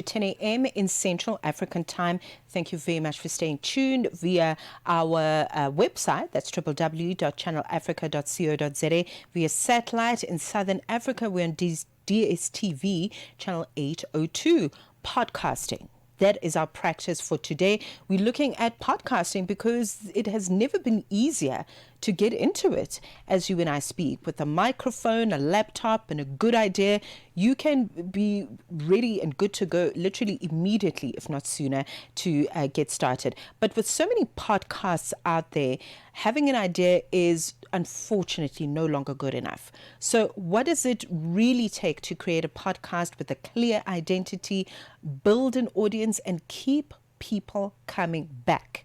10 a.m. in Central African Time. Thank you very much for staying tuned via our website. That's www.channelafrica.co.za. Via satellite in Southern Africa, we're on DSTV, channel 802. Podcasting. That is our practice for today. We're looking at podcasting because it has never been easier to get into it. As you and I speak, with a microphone, a laptop, and a good idea, you can be ready and good to go literally immediately, if not sooner, to get started. But with so many podcasts out there, having an idea is unfortunately no longer good enough. So what does it really take to create a podcast with a clear identity, build an audience, and keep people coming back?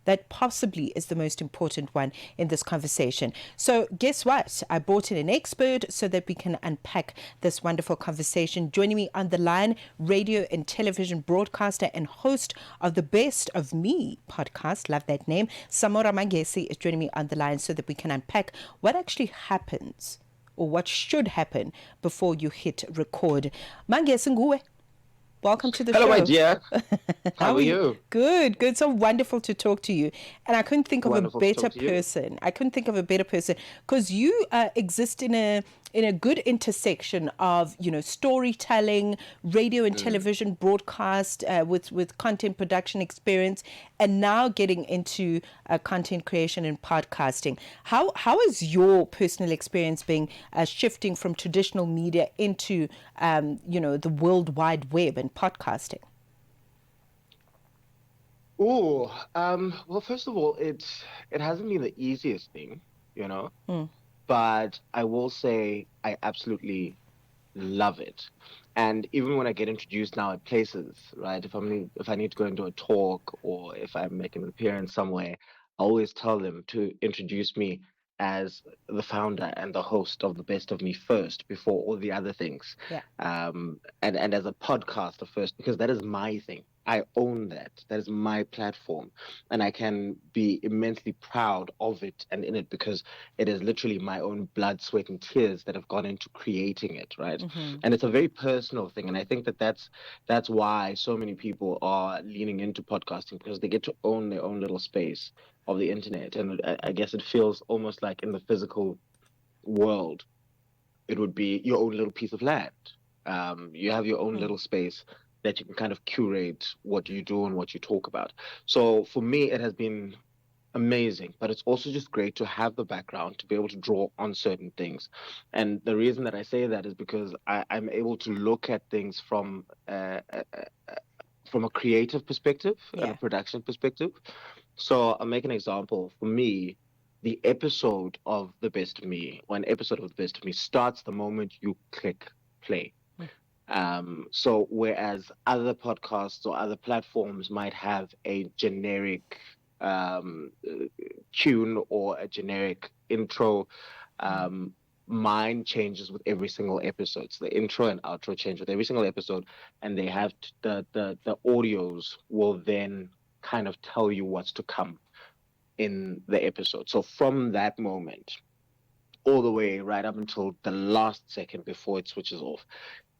That possibly is the most important one in this conversation. So guess what? I brought in an expert so that we can unpack this wonderful conversation. Joining me on the line, radio and television broadcaster and host of the Best of Me podcast, love that name, Samora Mangesi is joining me on the line so that we can unpack what actually happens or what should happen before you hit record. Mangesi nguwe. Welcome to the show. Hello, my dear. How are you? Good. So wonderful to talk to you. And I couldn't think of a better person. Because you exist in a good intersection of, storytelling, radio and television broadcast with content production experience, and now getting into content creation and podcasting. How is your personal experience being shifting from traditional media into, the World Wide Web and podcasting? Well, first of all, it hasn't been the easiest thing, but I will say I absolutely love it. And even when I get introduced now at places, right, if I need to go into a talk or if I'm making an appearance somewhere, I always tell them to introduce me as the founder and the host of the Best of Me first before all the other things. Yeah. And as a podcaster first, because that is my thing. I own that. That is my platform. And I can be immensely proud of it and in it because it is literally my own blood, sweat, and tears that have gone into creating it, right? Mm-hmm. And it's a very personal thing. And I think that's why so many people are leaning into podcasting, because they get to own their own little space of the internet. And I guess it feels almost like in the physical world, it would be your own little piece of land. You have your own little space that you can kind of curate what you do and what you talk about. So for me, it has been amazing, but it's also just great to have the background to be able to draw on certain things. And the reason that I say that is because I'm able to look at things from a creative perspective and a production perspective. So I'll make an example. For me, the episode of The Best of Me, one episode of The Best of Me starts the moment you click play. So whereas other podcasts or other platforms might have a generic tune or a generic intro, mine changes with every single episode. So the intro and outro change with every single episode, and they have the audios will then kind of tell you what's to come in the episode. So from that moment all the way right up until the last second before it switches off,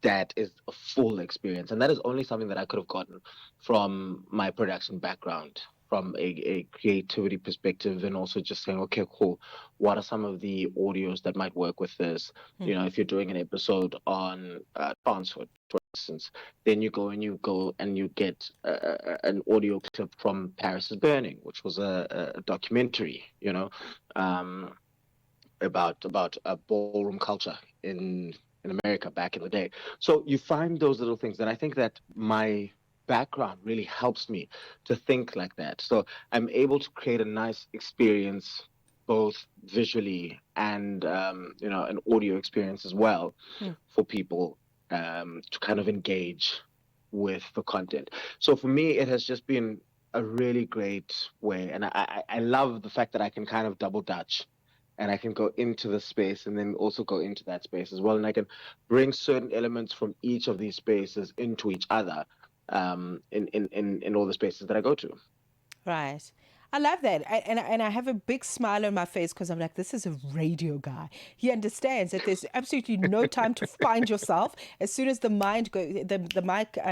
that is a full experience. And that is only something that I could have gotten from my production background, from a creativity perspective, and also just saying, okay, cool, what are some of the audios that might work with this? If you're doing an episode on transport, for instance, then you go and you get an audio clip from Paris is Burning, which was a documentary, about a ballroom culture in America back in the day. So you find those little things, and I think that my background really helps me to think like that. So I'm able to create a nice experience, both visually and an audio experience as well, for people to kind of engage with the content. So for me, it has just been a really great way, and I love the fact that I can kind of double dutch, and I can go into the space and then also go into that space as well. And I can bring certain elements from each of these spaces into each other in all the spaces that I go to. Right. I love that. And I have a big smile on my face because I'm like, this is a radio guy. He understands that there's absolutely no time to find yourself. As soon as the mic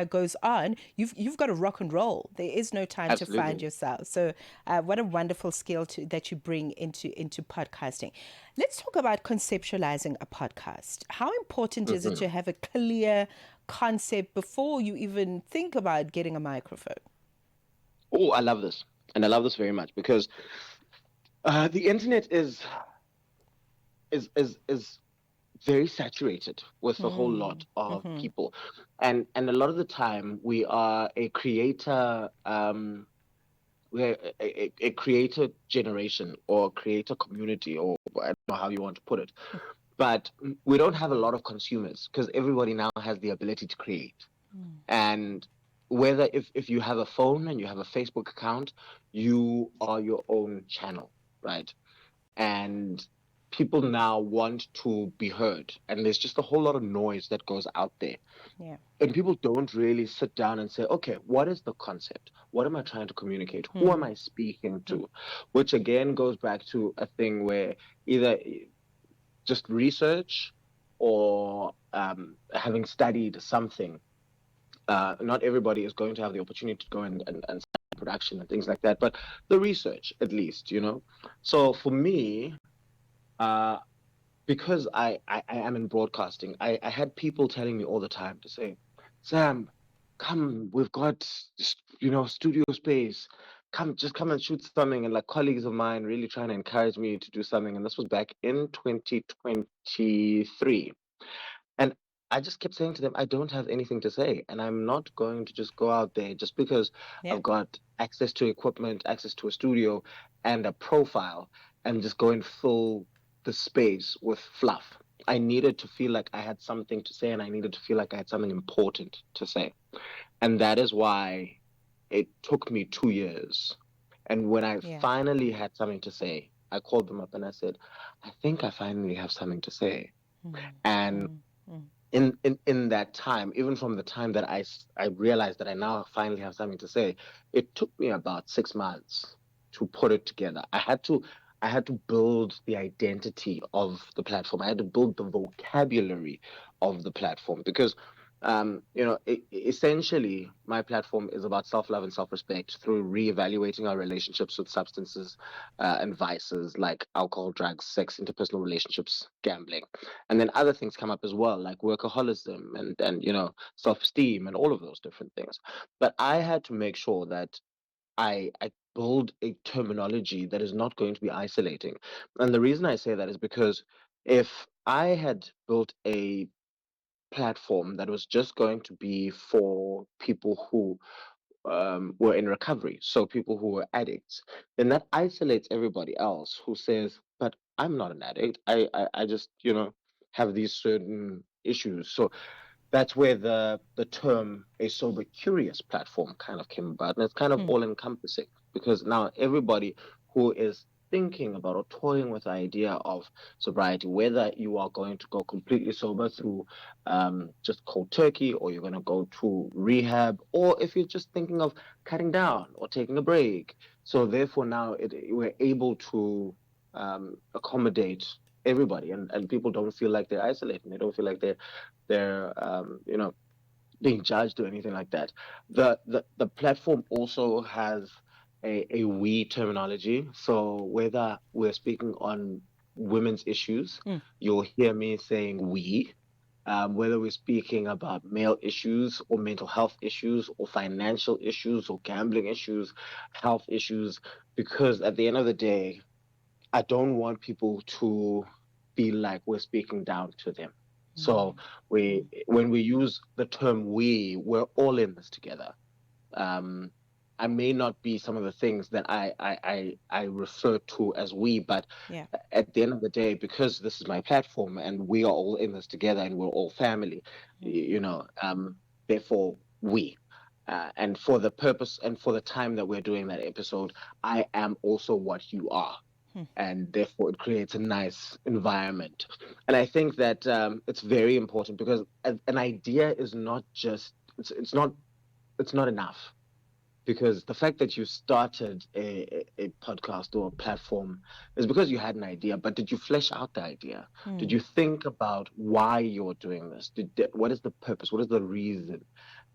goes on, you've got to rock and roll. There is no time to find Absolutely. yourself. So, what a wonderful skill that you bring into podcasting. Let's talk about conceptualizing a podcast. How important is it Hmm. to have a clear concept before you even think about getting a microphone? Oh, I love this. And I love this very much because the internet is very saturated with a whole lot of people, and a lot of the time we are a creator. We're a creator generation or creator community, or I don't know how you want to put it, but we don't have a lot of consumers because everybody now has the ability to create. And whether if you have a phone and you have a Facebook account, you are your own channel, right? And people now want to be heard, and there's just a whole lot of noise that goes out there, Yeah. and people don't really sit down and say, okay, what is the concept? What am I trying to communicate? Who am I speaking to? Which again goes back to a thing where either just research or having studied something. Not everybody is going to have the opportunity to go and study production and things like that, but the research at least, you know. So for me, uh, because I am in broadcasting, I had people telling me all the time to say, Sam, come, we've got, studio space. Come, just come and shoot something. And like colleagues of mine really trying to encourage me to do something. And this was back in 2023. And I just kept saying to them, I don't have anything to say. And I'm not going to just go out there just because Yeah. I've got access to equipment, access to a studio and a profile, and just go and fill the space with fluff. I needed to feel like I had something to say, and I needed to feel like I had something important to say. And that is why it took me 2 years. And when I Yeah. finally had something to say, I called them up and I said, I think I finally have something to say. And in that time, even from the time that I realized that I now finally have something to say, it took me about 6 months to put it together. I had to build the identity of the platform. I had to build the vocabulary of the platform because essentially my platform is about self-love and self-respect through reevaluating our relationships with substances and vices like alcohol, drugs, sex, interpersonal relationships, gambling, and then other things come up as well, like workaholism and self-esteem and all of those different things. But I had to make sure that I build a terminology that is not going to be isolating. And the reason I say that is because if I had built a platform that was just going to be for people who were in recovery, so people who were addicts, then that isolates everybody else who says, "But I'm not an addict. I just have these certain issues." So that's where the term a sober curious platform kind of came about, and it's kind of all encompassing because now everybody who is thinking about or toying with the idea of sobriety, whether you are going to go completely sober through just cold turkey, or you're going to go to rehab, or if you're just thinking of cutting down or taking a break. So therefore now we're able to accommodate everybody, and people don't feel like they're isolated. They don't feel like they're being judged or anything like that. The platform also has a we terminology. So whether we're speaking on women's issues, you'll hear me saying we. Whether we're speaking about male issues or mental health issues or financial issues or gambling issues, health issues, because at the end of the day, I don't want people to feel like we're speaking down to them. So when we use the term we're all in this together. Um, I may not be some of the things that I refer to as we, but Yeah. at the end of the day, because this is my platform and we are all in this together and we're all family, therefore we. And for the purpose and for the time that we're doing that episode, I am also what you are, and therefore it creates a nice environment. And I think that it's very important because an idea is not just it's not enough. because the fact that you started a podcast or a platform is because you had an idea, but did you flesh out the idea? Did Mm. you think about why you're doing this? What is the purpose? What is the reason?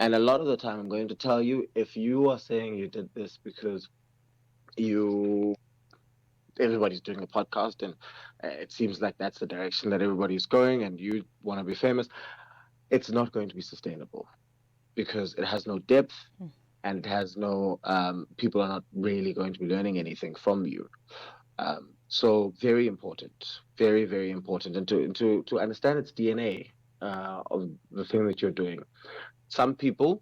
And a lot of the time, I'm going to tell you, if you are saying you did this because you everybody's doing a podcast and it seems like that's the direction that everybody's going and you want to be famous, it's not going to be sustainable because it has no depth Mm. and it has no people are not really going to be learning anything from you. So very important, very very important, and to understand its DNA of the thing that you're doing. Some people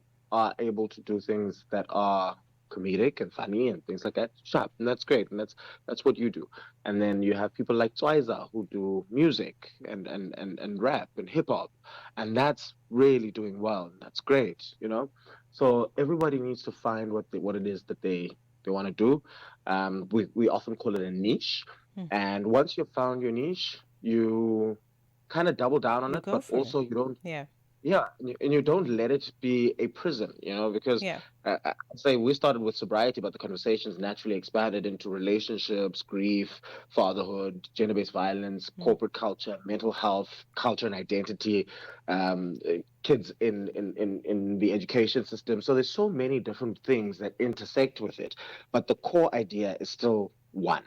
are able to do things that are comedic and funny and things like that. Sharp, and that's great, and that's what you do. And then you have people like Twiza who do music and rap and hip hop, and that's really doing well. And that's great, you know. So everybody needs to find what it is that they want to do. We often call it a niche, Mm. and once you've found your niche, you kind of double down on You it, go but for it. also you don't Yeah. yeah, and you don't let it be a prison, because Yeah. I'd say we started with sobriety, but the conversations naturally expanded into relationships, grief, fatherhood, gender-based violence, Mm. corporate culture, mental health, culture and identity, kids in the education system. So there's so many different things that intersect with it, but the core idea is still one.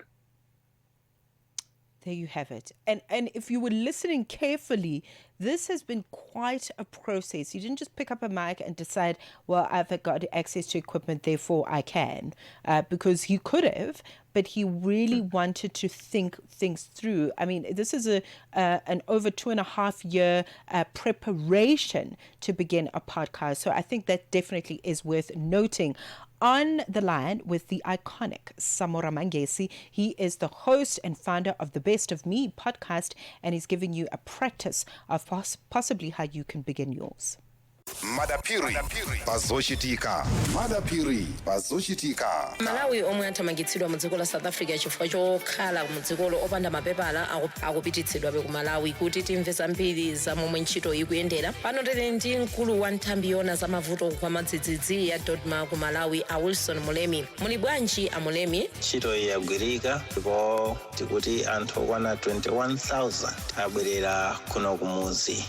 There you have it. And if you were listening carefully, this has been quite a process. You didn't just pick up a mic and decide, well, I've got access to equipment, therefore I can, because he could have, but he really wanted to think things through. I mean, this is a an over 2.5 year preparation to begin a podcast. So I think that definitely is worth noting. On the line with the iconic Samora Mangesi. He is the host and founder of the Best of Me podcast, and he's giving you a practice of possibly how you can begin yours. madapiri pazoshitika madapiri pazoshitika malawi omwe athamangitsidwa mu dziko la south africa chifukwa chokhala mu dzikolo opanda mapepala akupititsidwabe ku malawi kuti timve zambiri za momwe ntchito ikuyendera. Pano tili ndi mkulu wa nthambi yona za mavuto kwa madzidzidzi ya dodma ku malawi a Wilson Mulemi. Muli bwanji a Mulemi? ntchito iyi yagwirika ndipo tikuti anthu okwana 21,000 abwerera kuno kumuzi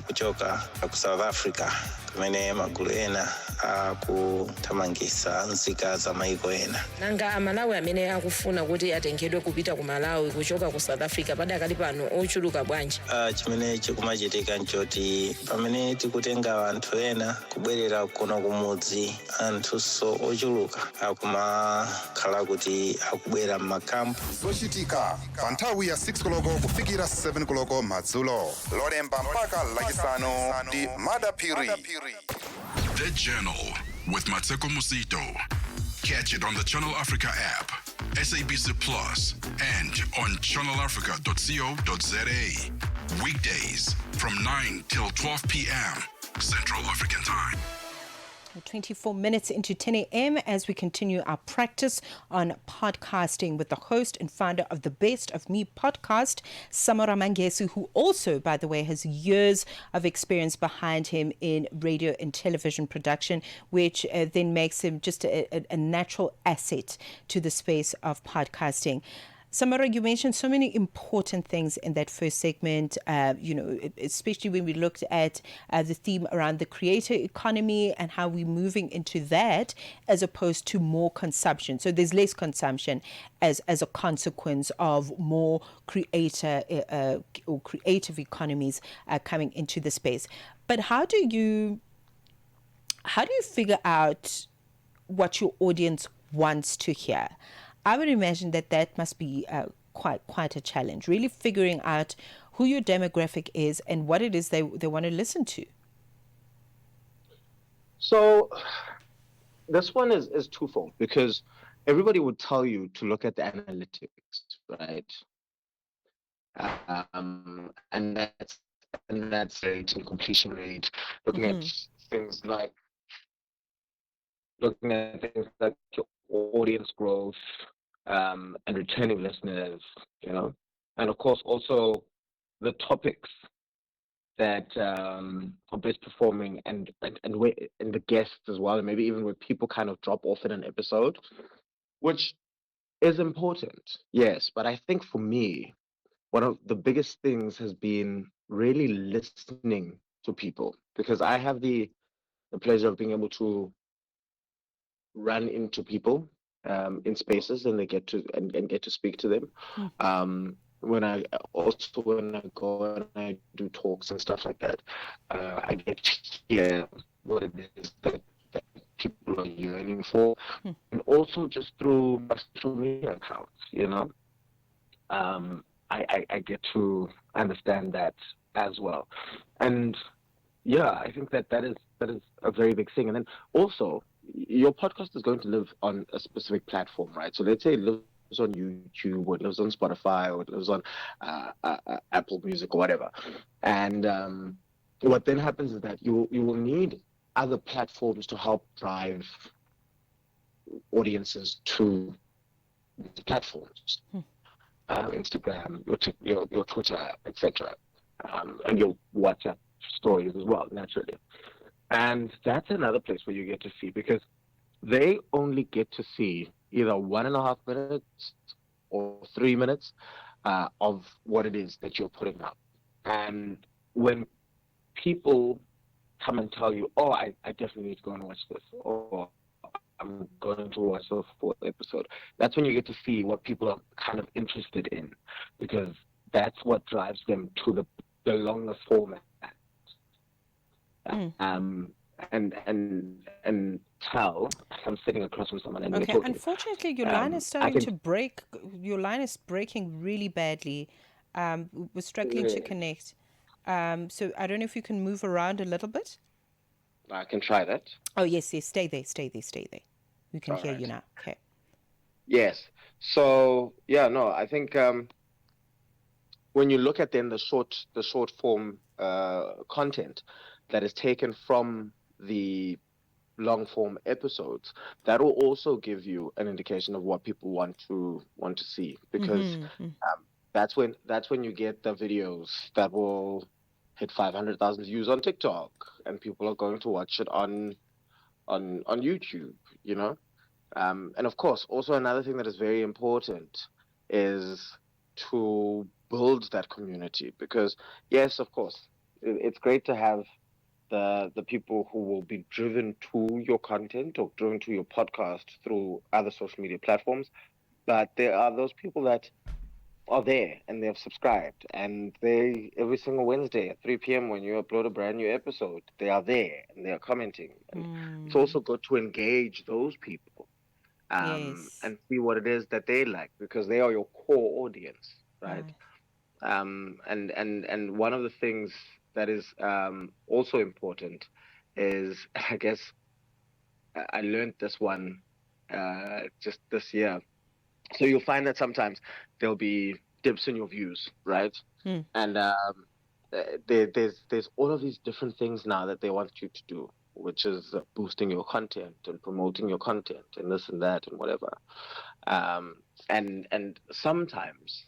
kuchoka ku south africa kumene magulu ena akuthamangitsa nzika za maiko ena. Nanga amalawi amene akufuna kuti atengedwe kupita ku malawi kuchoka ku south africa padakali pano ochuluka bwanji? Chimene chikumachitika nchoti pamene tikutenga anthu ena kubwerera kuno kumudzi, anthunso ochuluka akumakhala kuti akubwera m'makampu. zochitika pa nthawi ya 6 koloko kufikira 7 koloko madzulo lolemba mpaka lachisanu ndi madapiri. The Journal with Mmatsheko Mosito. Catch it on the Channel Africa app, SABC Plus, and on channelafrica.co.za. Weekdays from 9 till 12 p.m. Central African Time. 24 minutes into 10 a.m. as we continue our practice on podcasting with the host and founder of the Best of Me podcast, Samora Mangesi, who also, by the way, has years of experience behind him in radio and television production, which then makes him just a natural asset to the space of podcasting. Samara, you mentioned so many important things in that first segment, especially when we looked at the theme around the creator economy and how we're moving into that as opposed to more consumption. So there's less consumption as a consequence of more creator or creative economies coming into the space. But how do you figure out what your audience wants to hear? I would imagine that must be quite a challenge, really figuring out who your demographic is and what it is they want to listen to. So this one is twofold because everybody would tell you to look at the analytics, right? And that's rate and completion rate, looking at Mm-hmm. things like your audience growth, and returning listeners, and of course also the topics that or best performing, and the guests as well, and maybe even where people kind of drop off in an episode, which is important, yes. But I think for me, one of the biggest things has been really listening to people, because I have the pleasure of being able to run into people in spaces, and they get to and get to speak to them. When I also when I go and I do talks and stuff like that, I get to hear what it is that people are yearning for, and also just through my social media accounts, I get to understand that as well. And yeah, I think that is a very big thing. And then also, your podcast is going to live on a specific platform, right? So let's say it lives on YouTube, or it lives on Spotify, or it lives on Apple Music, or whatever. And what then happens is that you will need other platforms to help drive audiences to these platforms. Instagram, your Twitter, etc., and your WhatsApp stories as well, naturally. And that's another place where you get to see, because they only get to see either 1.5 minutes or 3 minutes of what it is that you're putting up. And when people come and tell you, oh, I definitely need to go and watch this, or I'm going to watch the fourth episode, that's when you get to see what people are kind of interested in, because that's what drives them to the longer format. And tell, I'm sitting across from someone and we're Okay, talking. unfortunately, your line is I starting can. to break. Your line is breaking really badly. We're struggling to Yes, connect. So I don't know if you can move around a little bit. I can try that. Oh, yes, yes, stay there, stay there, stay there. We can All hear right. you now. Okay. Yes. So yeah, no, I think when you look at then the short form content that is taken from the long form episodes, that will also give you an indication of what people want to see, because that's when you get the videos that will hit 500,000 views on TikTok, and people are going to watch it on YouTube, you know. And of course, also another thing that is very important is to build that community, because yes, of course, it's great to have the people who will be driven to your content or driven to your podcast through other social media platforms, but there are those people that are there and they have subscribed, and they every single Wednesday at 3 p.m. when you upload a brand new episode, they are there and they are commenting. And it's also good to engage those people, Yes. and see what it is that they like, because they are your core audience, right? Right. And one of the things that is also important is, I guess, I learned this one just this year. So you'll find that sometimes there'll be dips in your views, right? And there's all of these different things now that they want you to do, which is boosting your content and promoting your content and this and that and whatever. Um, and sometimes,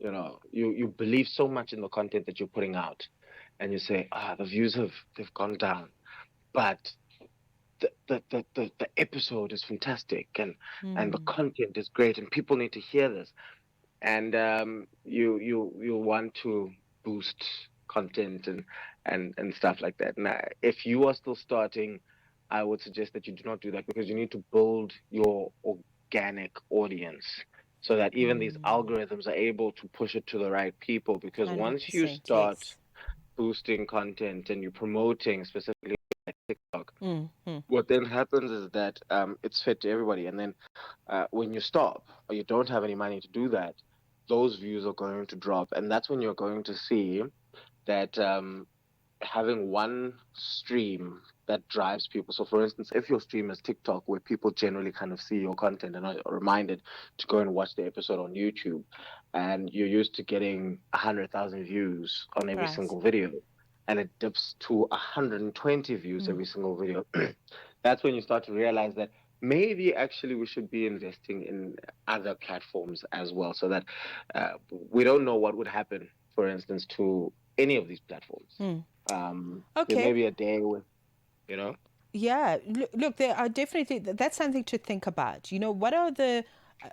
you believe so much in the content that you're putting out, and you say, the views they've gone down, but the episode is fantastic, and the content is great, and people need to hear this. And you want to boost content and stuff like that. Now, if you are still starting, I would suggest that you do not do that, because you need to build your organic audience, so that even these algorithms are able to push it to the right people. Because once you 100%, start yes. boosting content and you're promoting specifically TikTok, what then happens is that it's fed to everybody. And then when you stop or you don't have any money to do that, those views are going to drop. And that's when you're going to see that having one stream that drives people. So, for instance, if your stream is TikTok, where people generally kind of see your content and are reminded to go and watch the episode on YouTube, and you're used to getting 100,000 views on every Right. single video, and it dips to 120 views every single video, that's when you start to realize that maybe actually we should be investing in other platforms as well, so that we don't know what would happen, for instance, to any of these platforms. There may Okay. be a day with, you know. Yeah, look, there are definitely, that's something to think about. What are the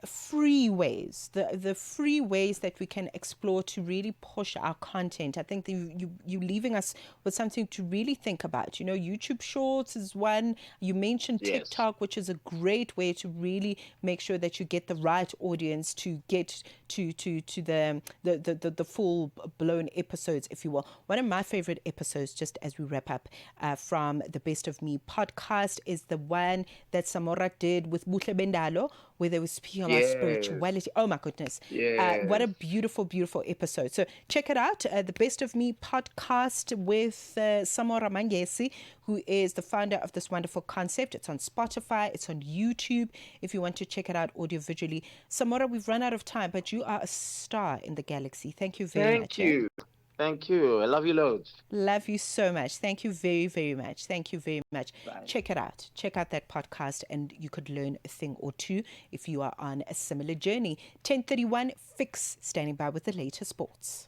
free ways, the free ways that we can explore to really push our content? I think that you leaving us with something to really think about. YouTube Shorts is one. You mentioned Yes. TikTok, which is a great way to really make sure that you get the right audience to get to the full blown episodes, if you will. One of my favorite episodes, just as we wrap up, from the Best of Me podcast, is the one that Samora did with Butle Bendalo, where they were speaking about Yes. spirituality. Oh my goodness. What a Yes. beautiful, beautiful episode. So check it out. The Best of Me podcast with Samora Mangesi, who is the founder of this wonderful concept. It's on Spotify. It's on YouTube if you want to check it out audio visually. Samora, we've run out of time, but you are a star in the galaxy. Thank you very Thank much. Eh? you. Thank you. I love you loads. Love you so much. Thank you very, very much. Thank you very much. Bye. Check it out. Check out that podcast, and you could learn a thing or two if you are on a similar journey. 10:31 Fix, standing by with the latest sports.